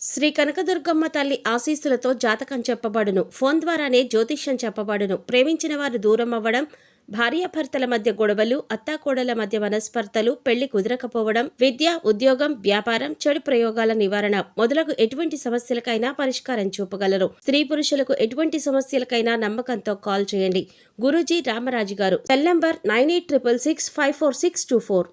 శ్రీ కనకదుర్గమ్మ తల్లి ఆశీస్సులతో జాతకం చెప్పబడును. ఫోన్ ద్వారానే జ్యోతిష్యం చెప్పబడును. ప్రేమించిన వారు దూరం అవ్వడం, భార్యాభర్తల మధ్య గొడవలు, అత్తాకోడల మధ్య మనస్పర్ధలు, పెళ్లి కుదరకపోవడం, విద్య, ఉద్యోగం, వ్యాపారం, చెడు ప్రయోగాల నివారణ మొదలగు ఎటువంటి సమస్యలకైనా పరిష్కారం చూపగలరు. స్త్రీ పురుషులకు ఎటువంటి సమస్యలకైనా నమ్మకంతో కాల్ చేయండి. గురూజీ రామరాజు గారు. Cell number 9866654624.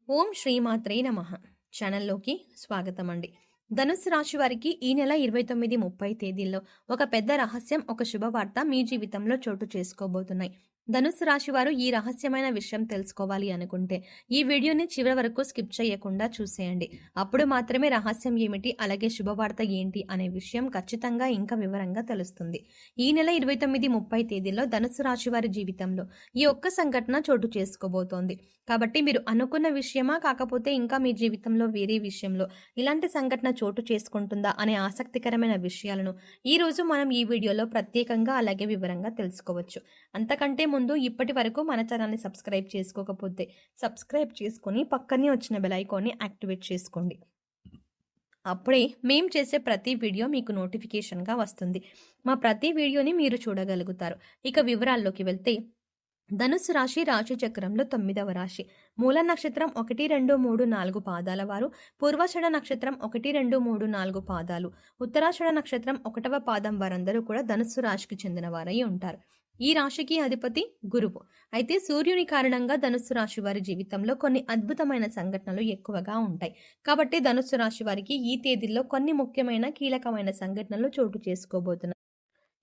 ఓం శ్రీమాత్రే నమః. ఛానల్లోకి స్వాగతం అండి. ధనుస్సు రాశి వారికి ఈ నెల 29, 30 తేదీల్లో ఒక పెద్ద రహస్యం, ఒక శుభవార్త మీ జీవితంలో చోటు చేసుకోబోతున్నాయి. ధనుస్సు రాశి వారు ఈ రహస్యమైన విషయం తెలుసుకోవాలి అనుకుంటే ఈ వీడియోని చివరి వరకు స్కిప్ చేయకుండా చూసేయండి. అప్పుడు మాత్రమే రహస్యం ఏమిటి, అలాగే శుభవార్త ఏంటి అనే విషయం ఖచ్చితంగా ఇంకా వివరంగా తెలుస్తుంది. ఈ నెల 29, 30 తేదీల్లో ధనుస్సు రాశి వారి జీవితంలో ఈ ఒక్క సంఘటన చోటు చేసుకోబోతోంది. కాబట్టి మీరు అనుకున్న విషయమా, కాకపోతే ఇంకా మీ జీవితంలో వేరే విషయంలో ఇలాంటి సంఘటన చోటు చేసుకుంటుందా అనే ఆసక్తికరమైన విషయాలను ఈ రోజు మనం ఈ వీడియోలో ప్రత్యేకంగా అలాగే వివరంగా తెలుసుకోవచ్చు. అంతకంటే ముందు ఇప్పటి వరకు మన ఛానల్ని సబ్స్క్రైబ్ చేసుకోకపోతే సబ్స్క్రైబ్ చేసుకుని పక్కనే వచ్చిన బెల్ ఐకాన్ని యాక్టివేట్ చేసుకోండి. అప్పుడే మేము చేసే ప్రతి వీడియో మీకు నోటిఫికేషన్గా వస్తుంది. మా ప్రతి వీడియోని మీరు చూడగలుగుతారు. ఇక వివరాల్లోకి వెళ్తే, ధనుస్సు రాశి రాశి చక్రంలో 9వ రాశి. మూల నక్షత్రం 1, 2, 3, 4 పాదాల వారు, పూర్వాషాఢ నక్షత్రం 1, 2, 3, 4 పాదాలు, ఉత్తరాషాఢ నక్షత్రం 1వ పాదం వారందరూ కూడా ధనుస్సు రాశికి చెందిన వారై ఉంటారు. ఈ రాశికి అధిపతి గురువు. అయితే సూర్యుని కారణంగా ధనుస్సు రాశి వారి జీవితంలో కొన్ని అద్భుతమైన సంఘటనలు ఎక్కువగా ఉంటాయి. కాబట్టి ధనుస్సు రాశి వారికి ఈ తేదీల్లో కొన్ని ముఖ్యమైన కీలకమైన సంఘటనలు చోటు చేసుకోబోతున్నాయి.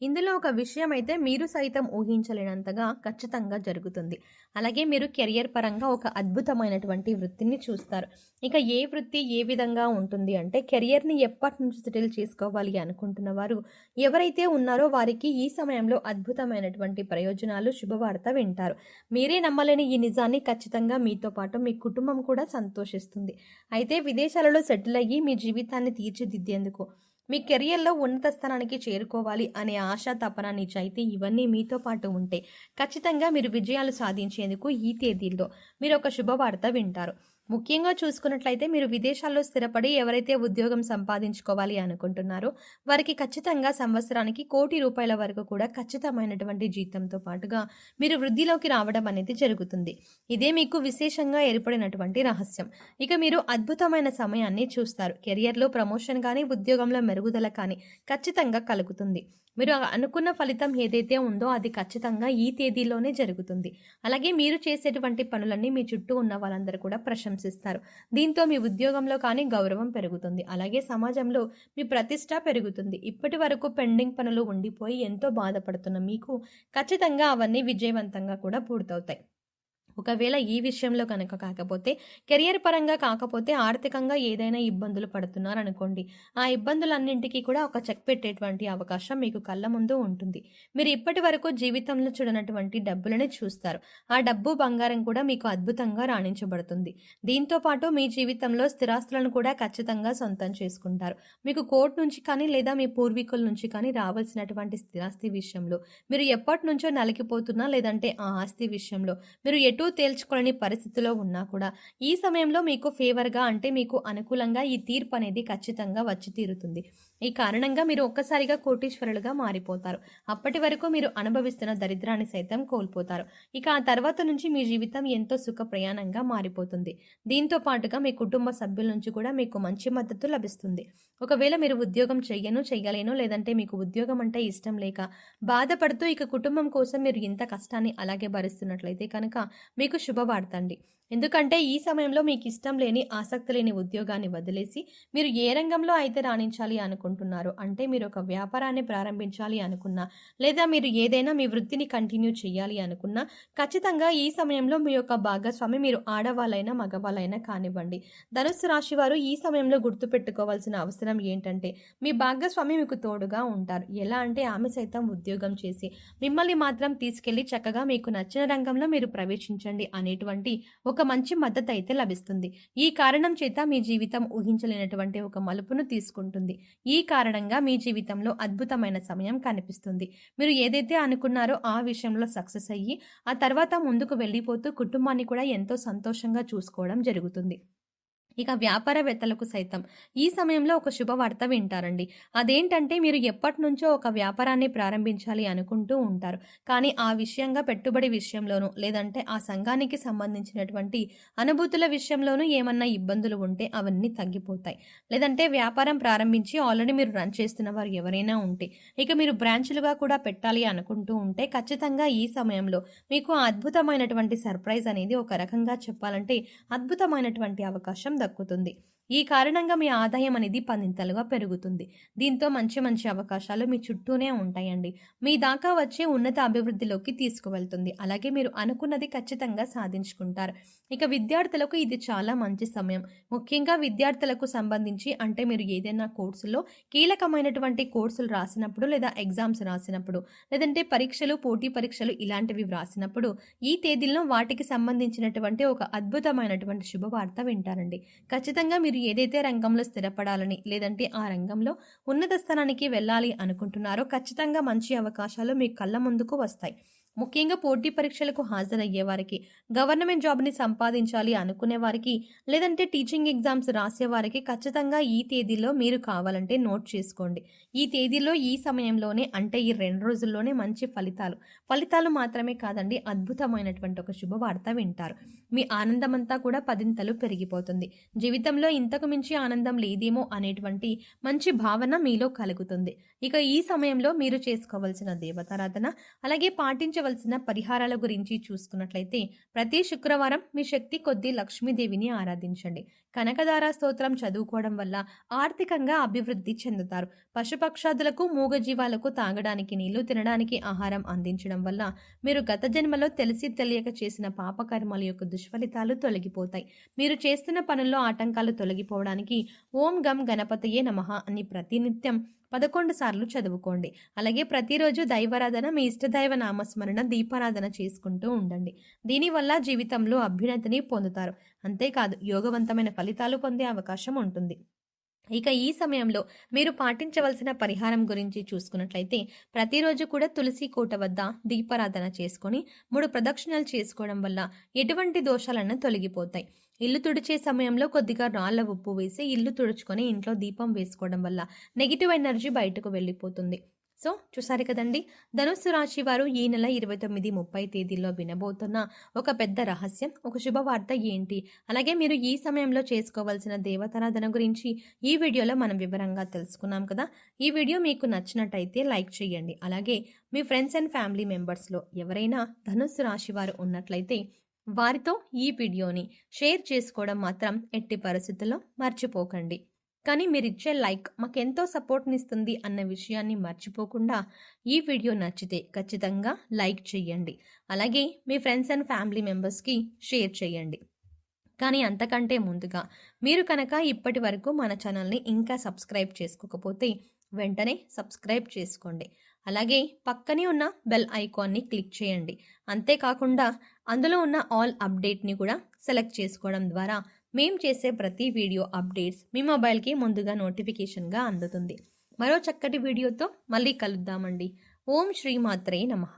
ఇందులో ఒక విషయం అయితే మీరు సైతం ఊహించలేనంతగా ఖచ్చితంగా జరుగుతుంది. అలాగే మీరు కెరియర్ పరంగా ఒక అద్భుతమైనటువంటి వృత్తిని చూస్తారు. ఇక ఏ వృత్తి ఏ విధంగా ఉంటుంది అంటే, కెరియర్ని ఎప్పటి నుంచి సెటిల్ చేసుకోవాలి అనుకుంటున్న వారు ఎవరైతే ఉన్నారో వారికి ఈ సమయంలో అద్భుతమైనటువంటి ప్రయోజనాలు, శుభవార్త వింటారు. మీరే నమ్మలేని ఈ నిజాన్ని ఖచ్చితంగా మీతో పాటు మీ కుటుంబం కూడా సంతోషిస్తుంది. అయితే విదేశాలలో సెటిల్ అయ్యి మీ జీవితాన్ని తీర్చిదిద్దేందుకు, మీ కెరియర్లో ఉన్నత స్థానానికి చేరుకోవాలి అనే ఆశ, తపన, నిజాయితీ ఇవన్నీ మీతో పాటు ఉంటే ఖచ్చితంగా మీరు విజయాలు సాధించేందుకు ఈ తేదీల్లో మీరు ఒక శుభవార్త వింటారు. ముఖ్యంగా చూసుకున్నట్లయితే, మీరు విదేశాల్లో స్థిరపడి ఎవరైతే ఉద్యోగం సంపాదించుకోవాలి అనుకుంటున్నారో వారికి ఖచ్చితంగా సంవత్సరానికి ₹1,00,00,000 వరకు కూడా ఖచ్చితమైనటువంటి జీతంతో పాటుగా మీరు వృద్ధిలోకి రావడం అనేది జరుగుతుంది. ఇదే మీకు విశేషంగా ఏర్పడినటువంటి రహస్యం. ఇక మీరు అద్భుతమైన సమయాన్ని చూస్తారు. కెరియర్లో ప్రమోషన్ కానీ, ఉద్యోగంలో మెరుగుదల కానీ ఖచ్చితంగా కలుగుతుంది. మీరు అనుకున్న ఫలితం ఏదైతే ఉందో అది ఖచ్చితంగా ఈ తేదీలోనే జరుగుతుంది. అలాగే మీరు చేసేటువంటి పనులన్నీ మీ చుట్టూ ఉన్న వాళ్ళందరూ కూడా ప్రశంసిస్తారు. దీంతో మీ ఉద్యోగంలో కానీ గౌరవం పెరుగుతుంది. అలాగే సమాజంలో మీ ప్రతిష్ట పెరుగుతుంది. ఇప్పటి వరకు పెండింగ్ పనులు ఉండిపోయి ఎంతో బాధపడుతున్న మీకు ఖచ్చితంగా అవన్నీ విజయవంతంగా కూడా పూర్తవుతాయి. ఒకవేళ ఈ విషయంలో కనుక కాకపోతే, కెరియర్ పరంగా కాకపోతే, ఆర్థికంగా ఏదైనా ఇబ్బందులు పడుతున్నారనుకోండి, ఆ ఇబ్బందులన్నింటికీ కూడా ఒక చెక్ పెట్టేటువంటి అవకాశం మీకు కళ్ళ ముందు ఉంటుంది. మీరు ఇప్పటి వరకు జీవితంలో చూడనటువంటి డబ్బులని చూస్తారు. ఆ డబ్బు, బంగారం కూడా మీకు అద్భుతంగా రాణించబడుతుంది. దీంతో పాటు మీ జీవితంలో స్థిరాస్తులను కూడా ఖచ్చితంగా సొంతం చేసుకుంటారు. మీకు కోర్టు నుంచి కానీ, లేదా మీ పూర్వీకుల నుంచి కానీ రావాల్సినటువంటి స్థిరాస్తి విషయంలో మీరు ఎప్పటి నుంచో నలిగిపోతున్నా, లేదంటే ఆ ఆస్తి విషయంలో మీరు తేల్చుకోలేని పరిస్థితిలో ఉన్నా కూడా ఈ సమయంలో మీకు ఫేవర్గా, అంటే మీకు అనుకూలంగా ఈ తీర్పు అనేది ఖచ్చితంగా వచ్చి తీరుతుంది. ఈ కారణంగా మీరు ఒక్కసారిగా కోటీశ్వరులుగా మారిపోతారు. అప్పటి వరకు మీరు అనుభవిస్తున్న దరిద్రాన్ని సైతం కోల్పోతారు. ఇక ఆ తర్వాత నుంచి మీ జీవితం ఎంతో సుఖ ప్రయాణంగా మారిపోతుంది. దీంతో పాటుగా మీ కుటుంబ సభ్యుల నుంచి కూడా మీకు మంచి మద్దతు లభిస్తుంది. ఒకవేళ మీరు ఉద్యోగం చెయ్యలేను, లేదంటే మీకు ఉద్యోగం అంటే ఇష్టం లేక బాధపడుతూ ఇక కుటుంబం కోసం మీరు ఇంత కష్టాన్ని అలాగే భరిస్తున్నట్లయితే కనుక మీకు శుభవార్త అండి. ఎందుకంటే ఈ సమయంలో మీకు ఇష్టం లేని, ఆసక్తి లేని ఉద్యోగాన్ని వదిలేసి మీరు ఏ రంగంలో అయితే రాణించాలి అనుకుంటున్నారో, అంటే మీరు ఒక వ్యాపారాన్ని ప్రారంభించాలి అనుకున్నా, లేదా మీరు ఏదైనా మీ వృత్తిని కంటిన్యూ చేయాలి అనుకున్నా, ఖచ్చితంగా ఈ సమయంలో మీ యొక్క భాగస్వామి, మీరు ఆడవాళ్ళైనా మగవాళ్ళైనా కానివ్వండి, ధనుస్సు రాశి వారు ఈ సమయంలో గుర్తుపెట్టుకోవాల్సిన అవసరం ఏంటంటే, మీ భాగస్వామి మీకు తోడుగా ఉంటారు. ఎలా అంటే, ఆమె సైతం ఉద్యోగం చేసి మిమ్మల్ని మాత్రం తీసుకెళ్లి చక్కగా మీకు నచ్చిన రంగంలో మీరు ప్రవేశించండి అనేటువంటి ఒక మంచి మద్దతు అయితే లభిస్తుంది. ఈ కారణం చేత మీ జీవితం ఊహించలేనటువంటి ఒక మలుపును తీసుకుంటుంది. ఈ కారణంగా మీ జీవితంలో అద్భుతమైన సమయం కనిపిస్తుంది. మీరు ఏదైతే అనుకున్నారో ఆ విషయంలో సక్సెస్ అయ్యి ఆ తర్వాత ముందుకు వెళ్ళిపోతూ కుటుంబాన్ని కూడా ఎంతో సంతోషంగా చూసుకోవడం జరుగుతుంది. ఇక వ్యాపారవేత్తలకు సైతం ఈ సమయంలో ఒక శుభవార్త వింటారండి. అదేంటంటే మీరు ఎప్పటినుంచో ఒక వ్యాపారాన్ని ప్రారంభించాలి అనుకుంటూ ఉంటారు. కానీ ఆ విషయంగా పెట్టుబడి విషయంలోనూ లేదంటే ఆ సంఘానికి సంబంధించినటువంటి అనుభూతుల విషయంలోనూ ఏమన్నా ఇబ్బందులు ఉంటే అవన్నీ తగ్గిపోతాయి. లేదంటే వ్యాపారం ప్రారంభించి ఆల్రెడీ మీరు రన్ చేస్తున్న వారు ఎవరైనా ఉంటే ఇక మీరు బ్రాంచ్‌లుగా కూడా పెట్టాలి అనుకుంటూ ఉంటే ఖచ్చితంగా ఈ సమయంలో మీకు అద్భుతమైనటువంటి సర్ప్రైజ్ అనేది ఒక రకంగా చెప్పాలంటే అద్భుతమైనటువంటి అవకాశం దక్కుతుంది. ఈ కారణంగా మీ ఆదాయం అనేది పదింతలుగా పెరుగుతుంది. దీంతో మంచి మంచి అవకాశాలు మీ చుట్టూనే ఉంటాయండి. మీ దాకా వచ్చే ఉన్నత అభివృద్ధిలోకి తీసుకువెళ్తుంది. అలాగే మీరు అనుకున్నది ఖచ్చితంగా సాధించుకుంటారు. ఇక విద్యార్థులకు ఇది చాలా మంచి సమయం. ముఖ్యంగా విద్యార్థులకు సంబంధించి అంటే మీరు ఏదైనా కోర్సులో కీలకమైనటువంటి కోర్సులు రాసినప్పుడు లేదా ఎగ్జామ్స్ రాసినప్పుడు లేదంటే పరీక్షలు, పోటీ పరీక్షలు ఇలాంటివి వ్రాసినప్పుడు ఈ తేదీల్లో వాటికి సంబంధించినటువంటి ఒక అద్భుతమైనటువంటి శుభవార్త వింటారండి. ఖచ్చితంగా మీరు ఏదైతే రంగంలో స్థిరపడాలని లేదంటే ఆ రంగంలో ఉన్నత స్థానానికి వెళ్ళాలి అనుకుంటున్నారో ఖచ్చితంగా మంచి అవకాశాలు మీ కళ్ళ ముందుకు వస్తాయి. ముఖ్యంగా పోటీ పరీక్షలకు హాజరయ్యే వారికి, గవర్నమెంట్ జాబ్ని సంపాదించాలి అనుకునే వారికి లేదంటే టీచింగ్ ఎగ్జామ్స్ రాసే వారికి ఖచ్చితంగా ఈ తేదీలో మీరు కావాలంటే నోట్ చేసుకోండి. ఈ తేదీలో ఈ సమయంలోనే అంటే ఈ 2 రోజుల్లోనే మంచి ఫలితాలు మాత్రమే కాదండి అద్భుతమైనటువంటి ఒక శుభవార్త వింటారు. మీ ఆనందమంతా కూడా పదింతలు పెరిగిపోతుంది. జీవితంలో ఇంతకు మించి ఆనందం లేదేమో అనేటువంటి మంచి భావన మీలో కలుగుతుంది. ఇక ఈ సమయంలో మీరు చేసుకోవాల్సిన దేవతారాధన అలాగే పాటించవలసిన పరిహారాల గురించి చూసుకున్నట్లయితే ప్రతి శుక్రవారం మీ శక్తి కొద్దీ లక్ష్మీదేవిని ఆరాధించండి. కనకదార స్తోత్రం చదువుకోవడం వల్ల ఆర్థికంగా అభివృద్ధి చెందుతారు. పశుపక్షాదులకు, మూగజీవాలకు తాగడానికి నీళ్లు, తినడానికి ఆహారం అందించడం వల్ల మీరు గత జన్మలో తెలిసి తెలియక చేసిన పాపకర్మల యొక్క దుష్ఫలితాలు తొలగిపోతాయి. మీరు చేస్తున్న పనుల్లో ఆటంకాలు తొలగిపోవడానికి ఓం గం గణపతయే నమః అని ప్రతినిత్యం 11 సార్లు చదువుకోండి. అలాగే ప్రతిరోజు దైవారాధన, మీ ఇష్టదైవ నామస్మరణ, దీపారాధన చేసుకుంటూ ఉండండి. దీనివల్ల జీవితంలో అభ్యున్నతిని పొందుతారు. అంతేకాదు యోగవంతమైన ఫలితాలు పొందే అవకాశం ఉంటుంది. ఇక ఈ సమయంలో మీరు పాటించవలసిన పరిహారం గురించి చూసుకున్నట్లయితే ప్రతిరోజు కూడా తులసి కోట వద్ద దీపారాధన చేసుకొని 3 ప్రదక్షిణలు చేసుకోవడం వల్ల ఎటువంటి దోషాలన్నా తొలగిపోతాయి. ఇల్లు తుడిచే సమయంలో కొద్దిగా రాళ్ల ఉప్పు వేసి ఇల్లు తుడుచుకొని ఇంట్లో దీపం వేసుకోవడం వల్ల నెగిటివ్ ఎనర్జీ బయటకు వెళ్ళిపోతుంది. సో చూసారు కదండి, ధనుస్సు రాశి వారు ఈ నెల 29, 30 తేదీల్లో వినబోతున్న ఒక పెద్ద రహస్యం, ఒక శుభవార్త ఏంటి, అలాగే మీరు ఈ సమయంలో చేసుకోవాల్సిన దేవతారాధన గురించి ఈ వీడియోలో మనం వివరంగా తెలుసుకున్నాం కదా. ఈ వీడియో మీకు నచ్చినట్టయితే లైక్ చేయండి. అలాగే మీ ఫ్రెండ్స్ అండ్ ఫ్యామిలీ మెంబర్స్లో ఎవరైనా ధనుస్సు రాశి వారు ఉన్నట్లయితే వారితో ఈ వీడియోని షేర్ చేసుకోవడం మాత్రం ఎట్టి పరిస్థితుల్లో మర్చిపోకండి. కానీ మీరిచ్చే లైక్ మాకెంతో సపోర్ట్నిస్తుంది అన్న విషయాన్ని మర్చిపోకుండా ఈ వీడియో నచ్చితే ఖచ్చితంగా లైక్ చేయండి. అలాగే మీ ఫ్రెండ్స్ అండ్ ఫ్యామిలీ మెంబర్స్కి షేర్ చేయండి. కానీ అంతకంటే ముందుగా మీరు కనుక ఇప్పటి వరకు మన ఛానల్ని ఇంకా సబ్స్క్రైబ్ చేసుకోకపోతే వెంటనే సబ్స్క్రైబ్ చేసుకోండి. అలాగే పక్కనే ఉన్న బెల్ ఐకాన్ని క్లిక్ చేయండి. అంతేకాకుండా అందులో ఉన్న ఆల్ అప్డేట్ని కూడా సెలెక్ట్ చేసుకోవడం ద్వారా మేము చేసే ప్రతి వీడియో అప్డేట్స్ మీ మొబైల్కి ముందుగా నోటిఫికేషన్గా అందుతుంది. మరో చక్కటి వీడియోతో మళ్ళీ కలుద్దామండి. ఓం శ్రీమాత్రే నమః.